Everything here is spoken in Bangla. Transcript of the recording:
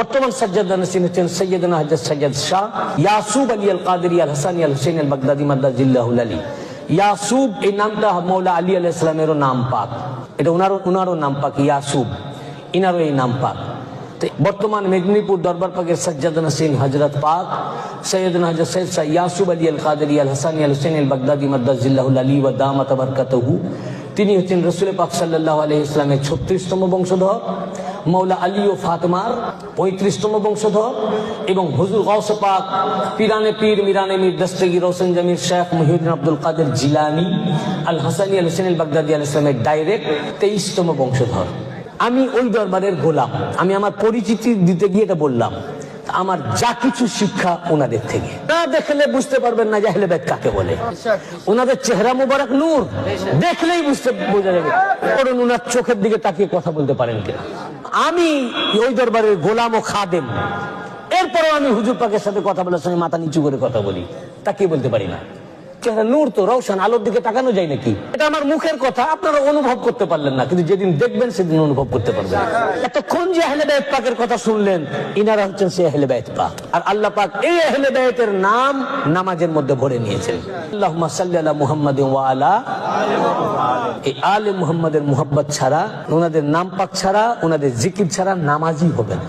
বর্তমান সাজ্জাদ নাসির হচ্ছেন সৈয়দনা হযরত সৈয়দ শাহ ইয়াসুব আলী আল কাদেরী আল হাসানী আল হুসাইন আল বাগদাদি মাদ্দাজিল্লাহুল আলী। ইয়াসুব এই নামটা মৌলা আলী আলাইহিস সালামেরও নাম পাক, এটা উনারও নাম পাক ইয়াসুব, ইনারও এই নাম পাক। বর্তমান মেদিনীপুর দরবার পাকের সাজ্জাদ নাসির হযরত পাক সৈয়দনা হযরত সৈয়দ শাহ ইয়াসুব আলী আল কাদেরী আল হাসানী আল হুসাইন আল বাগদাদি মাদ্দাজিল্লাহুল আলী ওয়া দামাত বারাকাতুহু, তিনি হচ্ছেন রাসূল পাক সাল্লাল্লাহু আলাইহি ওয়াসাল্লামের 36তম বংশধর, মৌলা আলী ও ফাতেমার 35তম বংশধর এবং হুজুর গাউসে পাক পিরানে পীর মিরানে মীর দস্তগীর রওশন জমির শেখ মুহিউদ্দিন আব্দুল কাদের জিলানী আল হাসানী আল হুসাইন আল বাগদাদি আলাইহিস সালামের ডাইরেক্ট 23তম বংশধর। আমি ওই দরবারের গোলাম। আমি আমার পরিচিতি দিতে গিয়ে এটা বললাম, আমার যা কিছু শিক্ষা ওনাদের থেকে। না দেখলে বুঝতে পারবেন না যে আহলে বাইত কাকে বলে। ওনাদের চেহারা মোবারক নূর, দেখলেই বোঝা যাবে। কারণ ওনার চোখের দিকে তাকিয়ে কথা বলতে পারেন কিনা। আমি ওই দরবারের গোলাম ও খাদেম, এরপরও আমি হুজুর পাকের সাথে কথা বলার সময় মাথা নিচু করে কথা বলি, তাকিয়ে বলতে পারি না। চেহারা নূর তো রওশন, আলোর দিকে তাকানো যায় নাকি? এটা আমার মুখের কথা, আপনারা অনুভব করতে পারলেন না, কিন্তু যেদিন দেখবেন সেদিন অনুভব করতে পারবেন। এতক্ষণ যে আহলে বাইত পাকের কথা শুনলেন, ইনারা হচ্ছেন সেই আহলে বাইত পাক। আর আল্লাহ পাক এই আহলে বাইতের নাম নামাজের মধ্যে ভরে নিয়েছেন। আল্লাহুম্মা সাল্লি আলা মুহাম্মাদিন ওয়া আলা এই আলে মুহাম্মাদের মুহাব্বত ছাড়া, ওনাদের নাম পাক ছাড়া, ওনাদের জিকির ছাড়া নামাজই হবে না।